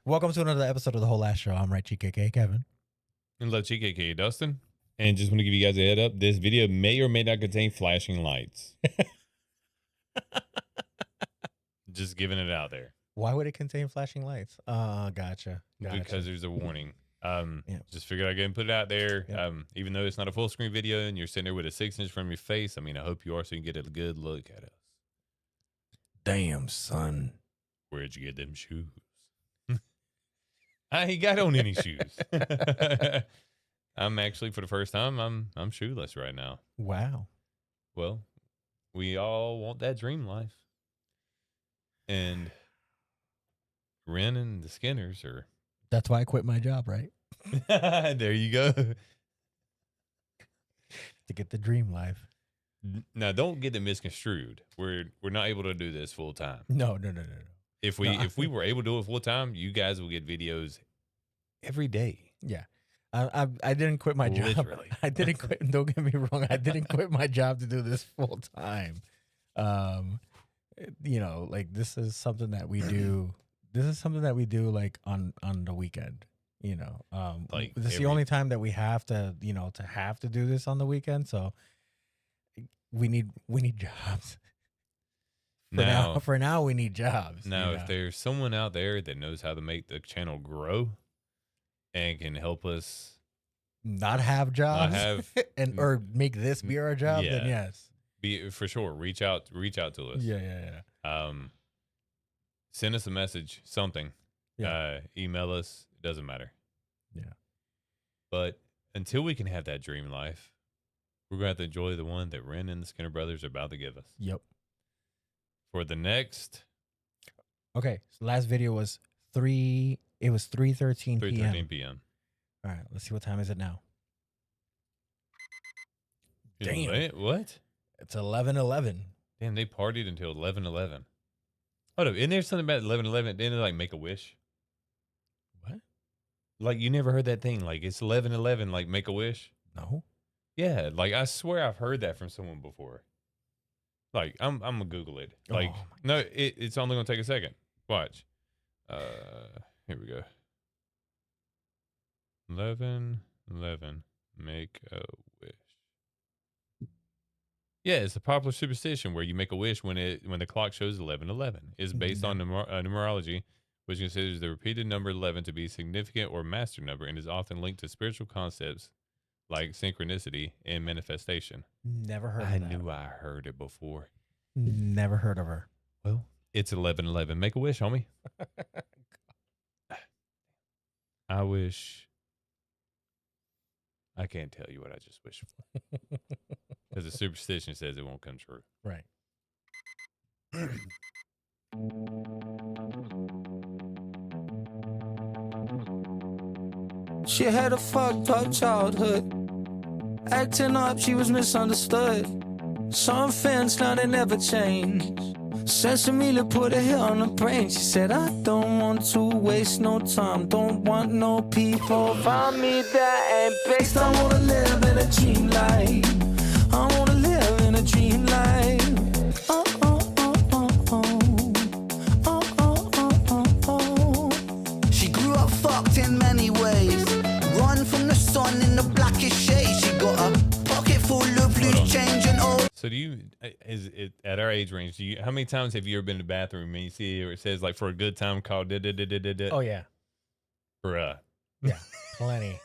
Welcome to another episode of the Whole Last Show. I'm right, GKK Kevin. And love GKK Dustin. And just want to give you guys a head up. This video may or may not contain flashing lights. Just giving it out there. Why would it contain flashing lights? Gotcha. Because there's a warning. Yep. Just figured I'd go and put it out there. Yep. Even though it's not a full screen video and you're sitting there with a 6-inch from your face, I mean, I hope you are so you can get a good look at us. Damn, son. Where'd you get them shoes? I ain't got on any shoes. I'm actually, for the first time, I'm shoeless right now. Wow. Well, we all want that dream life. And Ren and the Skinners are... That's why I quit my job, right? There you go. To get the dream life. Now, don't get it misconstrued. We're not able to do this full time. No. If we were able to do it full time, you guys will get videos every day. Yeah. I didn't quit my job. Literally. I didn't quit. Don't get me wrong. I didn't quit my job to do this full time. Like this is something that we do. This is something that we do like on the weekend. Like this is the only time that we have to, to have to do this on the weekend. So we need jobs. For now, we need jobs. Now, if there's someone out there that knows how to make the channel grow and can help us not have jobs, or make this be our job, yeah, then yes, be for sure. Reach out to us. Yeah. Send us a message, something. Yeah. Email us. It doesn't matter. Yeah. But until we can have that dream life, we're going to have to enjoy the one that Ren and the Skinner brothers are about to give us. Yep. For the next... Okay, so last video was 3:13 p.m. 3:13 p.m. All right, let's see what time is it now. Damn. What? It's 11:11. Damn, they partied until 11:11. Hold up, isn't there something about 11:11? Didn't they like make a wish? What? Like you never heard that thing? Like it's 11:11, like make a wish? No. Yeah, like I swear I've heard that from someone before. Like I'm gonna Google it. Like no, it's only gonna take a second. Watch. Here we go. 11:11, make a wish. Yeah, it's a popular superstition where you make a wish when the clock shows 11:11. It's based on numerology, which considers the repeated number 11 to be a significant or master number, and is often linked to spiritual concepts like synchronicity and manifestation. Never heard of I that. knew I heard it before. Never heard of her. Well, it's 11:11. Make a wish, homie. I wish. I can't tell you what I just wished for. Because the superstition says it won't come true. Right. She had a fucked up childhood. Acting up, she was misunderstood. Some fans, now they never change. Sesame put a hit on her brain. She said, I don't want to waste no time. Don't want no people around me that ain't based. I wanna live in a dream life. I wanna live in a dream life. Oh, oh, oh, oh, oh. Oh, oh, oh, oh, oh. She grew up fucked in many ways. Run from the sun in the blackest shade. She got a pocket full of loose change and all. So is it at our age range, how many times have you ever been to the bathroom and you see where it says like for a good time call Oh yeah. Bruh. Yeah. Plenty.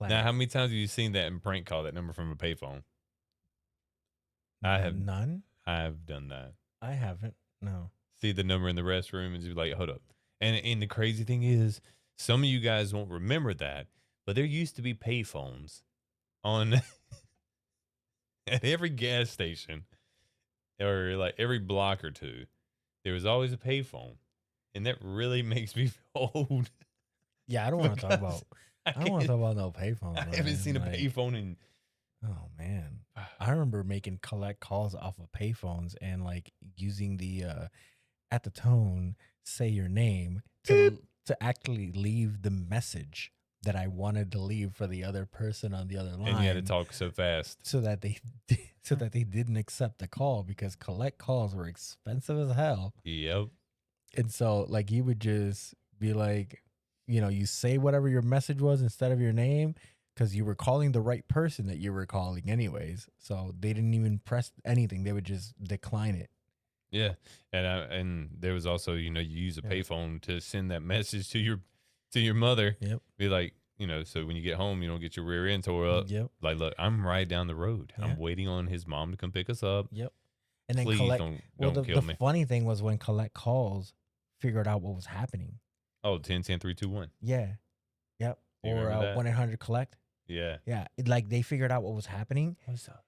Now how many times have you seen that and prank call that number from a payphone? I have none. I've done that. I haven't. No. See the number in the restroom and just be like, hold up. And the crazy thing is, some of you guys won't remember that, but there used to be payphones on at every gas station or like every block or two. There was always a payphone, and that really makes me feel old. Yeah, I don't want to talk about. I don't want to talk about no payphones. I haven't seen a payphone in. Oh man, I remember making collect calls off of payphones and like using the at the tone say your name to actually leave the message that I wanted to leave for the other person on the other line. And you had to talk so fast so that they didn't accept the call because collect calls were expensive as hell. Yep. And so like you would just be like, you say whatever your message was instead of your name because you were calling the right person that you were calling anyways. So they didn't even press anything. They would just decline it. Yeah, and there was also you use a Yeah. payphone to send that message to your mother. Yep. Be like so when you get home you don't get your rear end tore up. Yep. Like, look, I'm right down the road. Yeah. I'm waiting on his mom to come pick us up. Yep. And then Please collect. don't The kill me. funny thing was when collect calls figured out what was happening. Oh, 10-10-3-2-1. Yeah. Yep. You Or remember that? 1-800 collect. Yeah. Yeah. Like they figured out what was happening. What's up?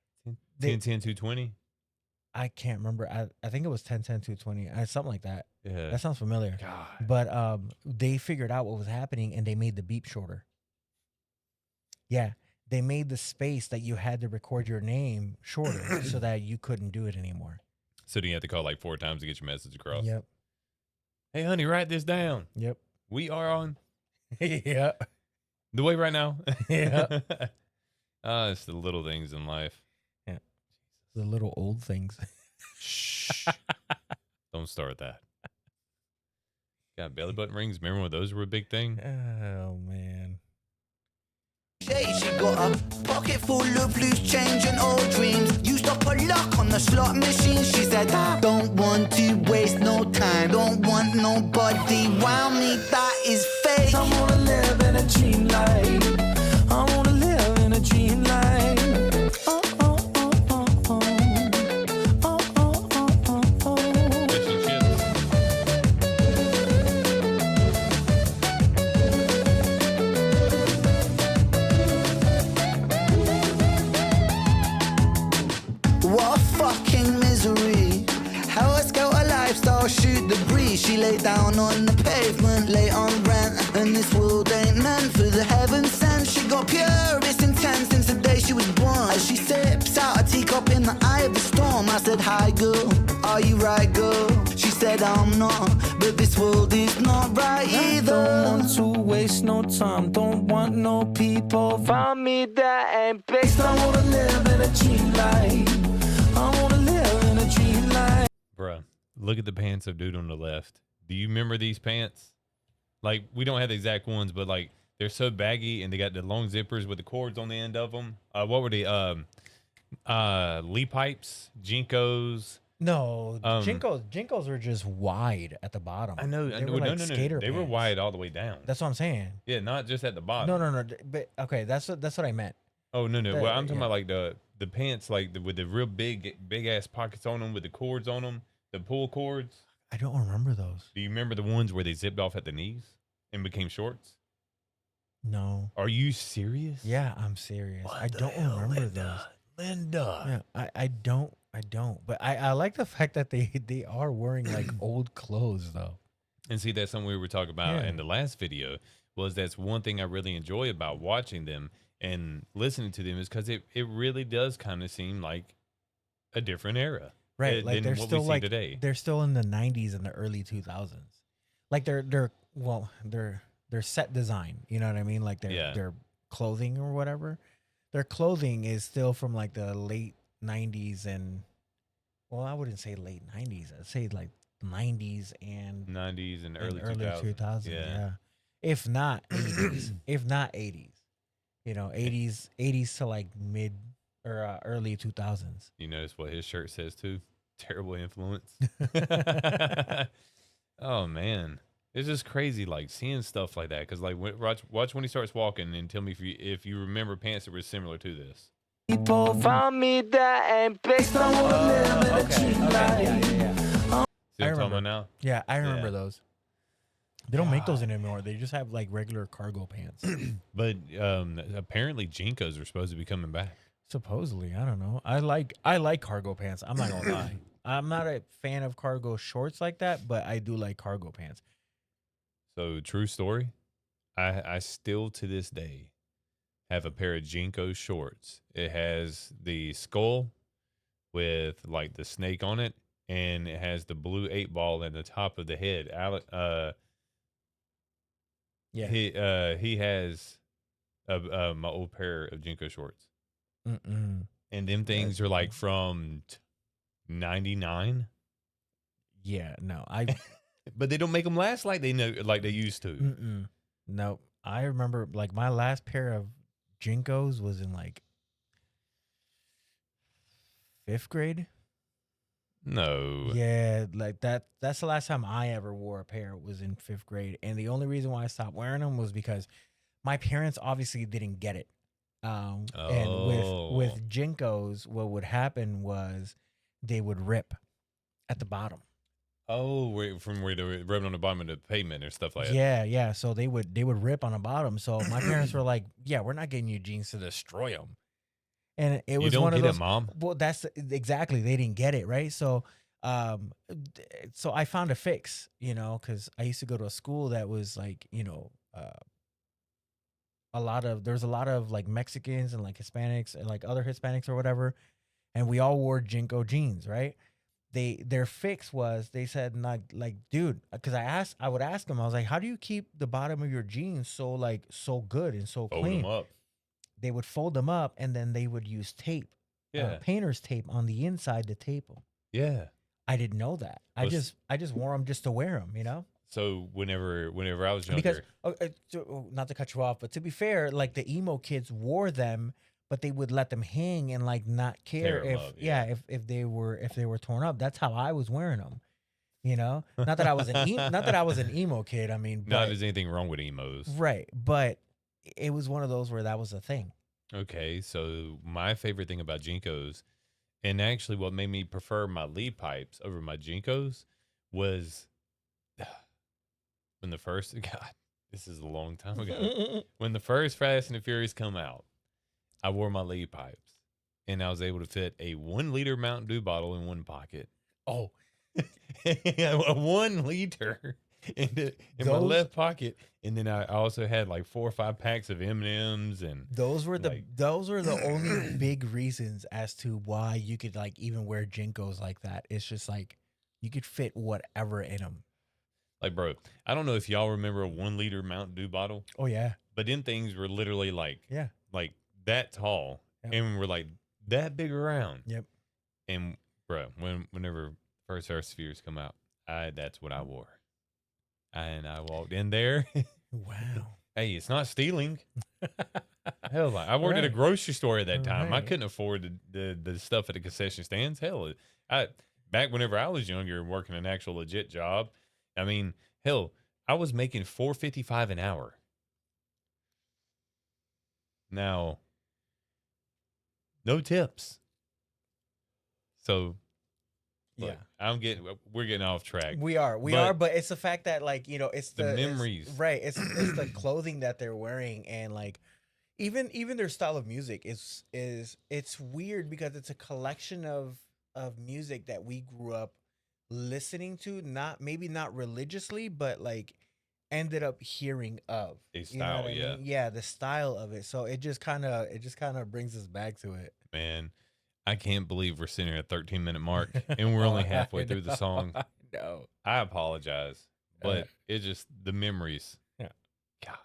They- 10-10-2-20. I can't remember. I think it was 10-10-220. Something like that. Yeah. That sounds familiar. God. But they figured out what was happening and they made the beep shorter. Yeah. They made the space that you had to record your name shorter so that you couldn't do it anymore. So do you have to call like 4 times to get your message across? Yep. Hey, honey, write this down. Yep. We are on Yeah. the way right now. Yeah. It's the little things in life. The little old things. Shh. Don't start that. Got belly button rings. Remember when those were a big thing? Oh, man. She got a pocket full of loose change and old dreams. Used up a lock on the slot machine. She said, I don't want to waste no time. Don't want nobody around me that is fake. I wanna live in a dream life. I wanna live in a dream life. Oh, oh, oh, oh, oh. Oh, oh, oh, oh, oh. Fish and chips. What a fucking misery. How I scout a lifestyle, shoot the breeze. She lay down on the pavement, lay on rent. And this world ain't meant for the heaven sent. She got purest intent since the day she was born. As she sips out a teacup in the eye of the storm, I said, hi girl, are you right girl? She said, I'm not, but this world is not right either. Don't want to waste no time, don't want no people around me that ain't based. I wanna live in a dream life. I wanna live in a dream life. Bruh, look at the pants of dude on the left. Do you remember these pants? Like, we don't have the exact ones, but like they're so baggy and they got the long zippers with the cords on the end of them. What were they? Lee pipes, Jinkos. No, Jinkos were just wide at the bottom. I know. They No, were no, like no, no. skater They were pants. wide all the way down. That's what I'm saying. Yeah, not just at the bottom. No. But okay, that's what I meant. Oh no. The- Well, I'm talking yeah. about like the pants, like with the real big ass pockets on them, with the cords on them, the pull cords. I don't remember those. Do you remember the ones where they zipped off at the knees and became shorts? No. Are you serious? Yeah, I'm serious. What I the don't hell, remember Linda? Linda. those. Yeah, I don't. But I like the fact that they are wearing like old clothes though. And see, that's something we were talking about Yeah. in the last video. Was that's one thing I really enjoy about watching them and listening to them is because it really does kind of seem like a different era. Right, like than they're what we still see like today. they're still in the 90s and the early 2000s. Like they're set design, you know what I mean? Like Yeah. their clothing or whatever. Their clothing is still from like the late 90s and well, I wouldn't say late 90s. I'd say like 90s and 90s and and early 2000s. yeah. If not 80s, if not 80s. You know, 80s to like mid or early 2000s. You notice what his shirt says too? Terrible influence. Oh man, it's just crazy like seeing stuff like that. Cause like watch when he starts walking and tell me if you remember pants that were similar to this. People found me that ain't based on what I live in a dream life. Yeah. See what I'm talking remember. about now? Yeah, I remember Yeah. those. They don't make those anymore. They just have like regular cargo pants. But apparently Jinkos are supposed to be coming back. Supposedly, I don't know. I like cargo pants. I'm not gonna lie. I'm not a fan of cargo shorts like that, but I do like cargo pants. So true story. I still to this day have a pair of Jinko shorts. It has the skull with like the snake on it, and it has the blue 8-ball in the top of the head. Yeah. He has my old pair of Jinko shorts, Mm-mm. and them things are like from 99. Yeah. No. I But they don't make them last like they know, like they used to. Mm-mm. Nope. I remember like my last pair of Jinkos was in like 5th grade. No. Yeah, like that's the last time I ever wore a pair was in 5th grade. And the only reason why I stopped wearing them was because my parents obviously didn't get it. And with Jinkos, what would happen was they would rip at the bottom. Oh, from where they were rubbing on the bottom of the pavement or stuff like that. Yeah. So they would rip on the bottom. So my parents were like, "Yeah, we're not getting you jeans to destroy them." And it was one of those. It, Mom. Well, that's exactly, they didn't get it, right? So, so I found a fix, because I used to go to a school that was like, there's a lot of like Mexicans and like Hispanics and like other Hispanics or whatever, and we all wore Jinko jeans, right? Their fix was, they said, not like, dude, because I would ask them, I was like, how do you keep the bottom of your jeans so good and so Fold clean? them up. They would fold them up and then they would use tape, painter's tape on the inside to tape them. Yeah, I didn't know that. I just wore them just to wear them, So whenever I was younger, because not to cut you off, but to be fair, like the emo kids wore them, but they would let them hang and like not care if they were torn up. That's how I was wearing them. Not that I was an emo kid. I mean, not that there's anything wrong with emos, right? But it was one of those where that was a thing. Okay, so my favorite thing about Jinkos, and actually what made me prefer my lead pipes over my Jinkos, was when the first, God, this is a long time ago. When the first Fast and the Furious come out, I wore my lead pipes, and I was able to fit a 1 liter Mountain Dew bottle in one pocket. Oh, a 1 liter in my left pocket, and then I also had like 4 or 5 packs of M&Ms, and those were the only big reasons as to why you could like even wear Jinkos like that. It's just like you could fit whatever in them. Like, bro, I don't know if y'all remember a 1 liter Mountain Dew bottle. Oh yeah, but them things were literally like that tall, and were like that big around. Yep. And bro, whenever first Furious come out, that's what I wore. And I walked in there. Wow. Hey, it's not stealing. Hell, I worked at a grocery store at that time. I Right. couldn't afford the stuff at the concession stands. Hell, back whenever I was younger and working an actual legit job, I mean, hell, I was making $4.55 an hour. Now, no tips. So look, Yeah. we're getting off track. We are, but it's the fact that like, it's the memories. right. It's the clothing that they're wearing, and like even their style of music is it's weird because it's a collection of music that we grew up listening to, maybe not religiously, but like ended up hearing of A style, I mean? Yeah, the style of it. So it just kind of brings us back to it. Man, I can't believe we're sitting at a 13-minute mark and we're only halfway through the song. No, I apologize, but it's just the memories. Yeah. God.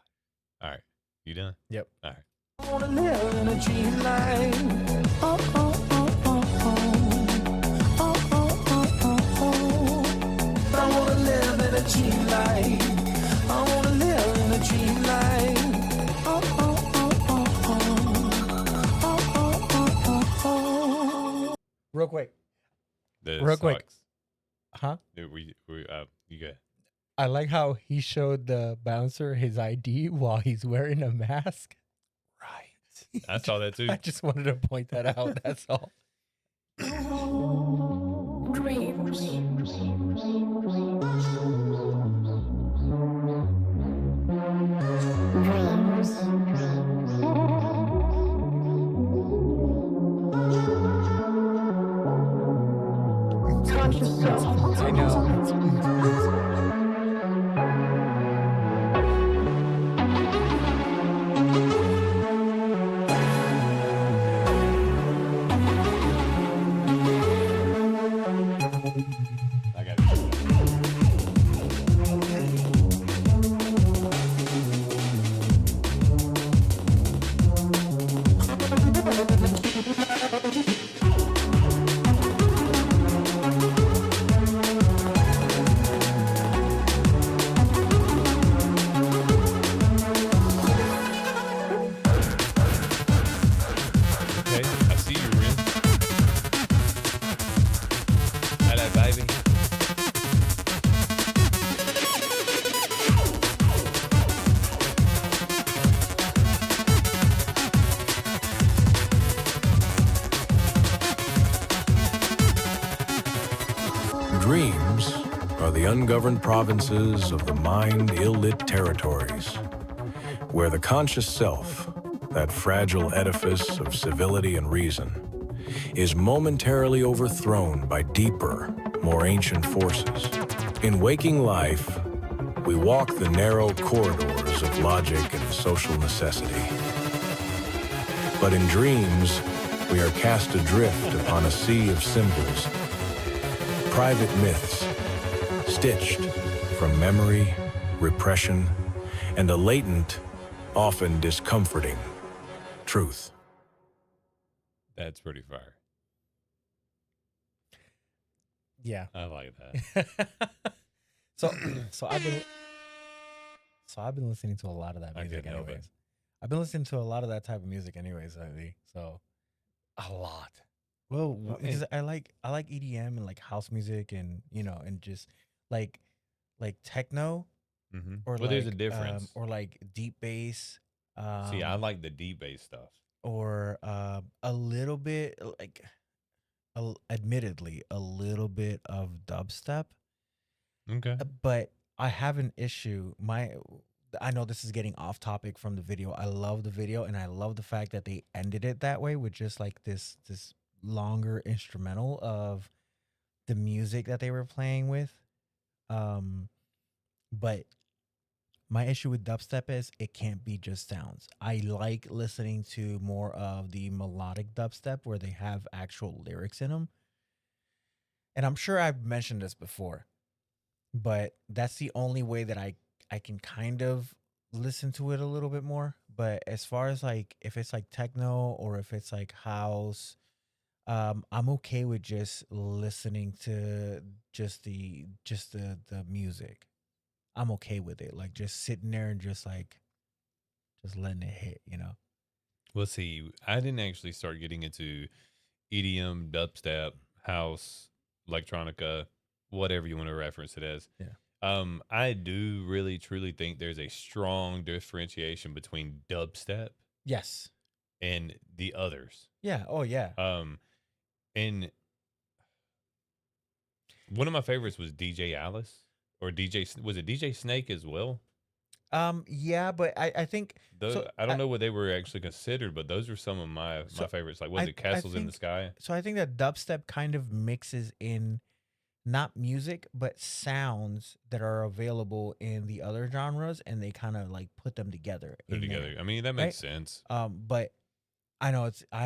All right. You done? Yep. All right. I wanna live in a dream life. Oh, oh, oh, oh, oh. Oh, oh, oh, oh, oh. I wanna live in a dream life. I wanna live in a dream life. Oh, oh, oh, oh, oh. Oh, oh, oh, oh, oh. real quick. The Real quick. socks. Huh? You go. I like how he showed the bouncer his ID while he's wearing a mask. Right. I saw that too. I just wanted to point that out. That's all. I know. the ungoverned provinces of the mind ill-lit territories, where the conscious self, that fragile edifice of civility and reason, is momentarily overthrown by deeper, more ancient forces. In waking life, we walk the narrow corridors of logic and social necessity. But in dreams, we are cast adrift upon a sea of symbols, private myths, stitched from memory, repression, and a latent, often discomforting, truth. That's pretty fire. Yeah. I like that. so I've been listening to a lot of that music couldn't help it. anyways. I've been listening to a lot of that type of music anyways, lately. So a lot. Well, because I like EDM and like house music and and just like techno or Well, like there's a difference. or like deep bass. See, I like the deep bass stuff. Or a little bit like admittedly a little bit of dubstep. Okay. But I have an issue. I know this is getting off topic from the video. I love the video and I love the fact that they ended it that way with just like this longer instrumental of the music that they were playing with. But my issue with dubstep is it can't be just sounds. I like listening to more of the melodic dubstep where they have actual lyrics in them. And I'm sure I've mentioned this before, but that's the only way that I can kind of listen to it a little bit more. But as far as like if it's like techno or if it's like house, I'm okay with just listening to just the music. I'm okay with it. Like just sitting there and just letting it hit, Well, see, I didn't actually start getting into EDM, dubstep, house, electronica, whatever you want to reference it as. Yeah. I do really truly think there's a strong differentiation between dubstep Yes. and the others. Yeah. Oh yeah. And one of my favorites was DJ Alice or was it DJ Snake as well? Yeah, but I think Those, so. I don't know what they were actually considered, but those are some of my favorites. Like, was it Castles in the Sky? So I think that dubstep kind of mixes in not music, but sounds that are available in the other genres, and they kind of like put them together. Put it together. There, I mean, that makes sense. But I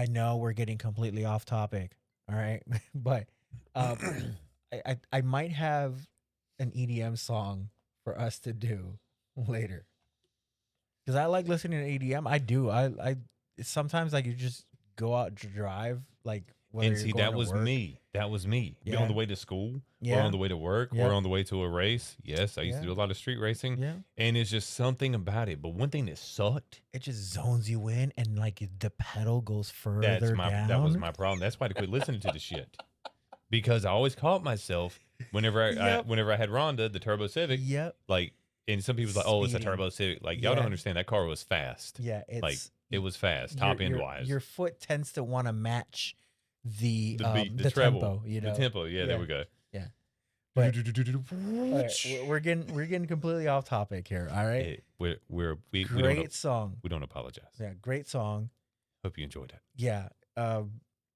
know we're getting completely off topic. All right, but I might have an EDM song for us to do later because I like listening to EDM. I do. I sometimes like you just go out to drive like. And see, that was me. That was me. Yeah. On the way to school, Yeah. or on the way to work, Yeah. or on the way to a race. Yes, I used to do a lot of street racing. Yeah. And it's just something about it. But one thing that sucked. It just zones you in, and like the pedal goes further down. That was my problem. That's why I quit listening to the shit. Because I always caught myself whenever I had Rhonda, the Turbo Civic. Yep. Like, and some people's like, oh, it's a Speeding. Turbo Civic. Like, y'all don't understand. That car was fast. Yeah. It's Like, it was fast, top end wise. Your foot tends to want to match the beat, the treble, tempo, the tempo. Yeah, there we go. Yeah. But all right, we're getting completely off topic here. All right. Hey, we great don't, song. We don't apologize. Yeah, great song. Hope you enjoyed it. Yeah.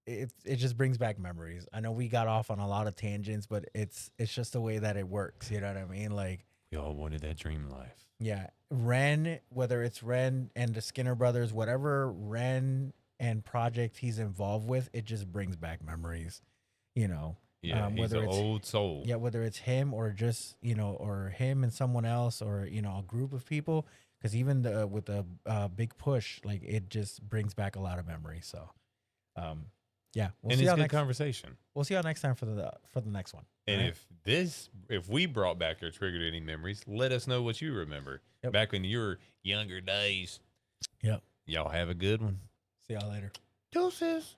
It just brings back memories. I know we got off on a lot of tangents, but it's just the way that it works. You know what I mean? Like we all wanted that dream life. Yeah, Ren. Whether it's Ren and the Skinner brothers, whatever Ren and project he's involved with, it just brings back memories, Yeah, he's an old soul. Yeah, whether it's him or just or him and someone else, or a group of people, because even with the big push, like it just brings back a lot of memories. So, yeah, and it's a good conversation. We'll see y'all next time for the next one. And if we brought back or triggered any memories, let us know what you remember back in your younger days. Yep. Y'all have a good one. See y'all later. Deuces.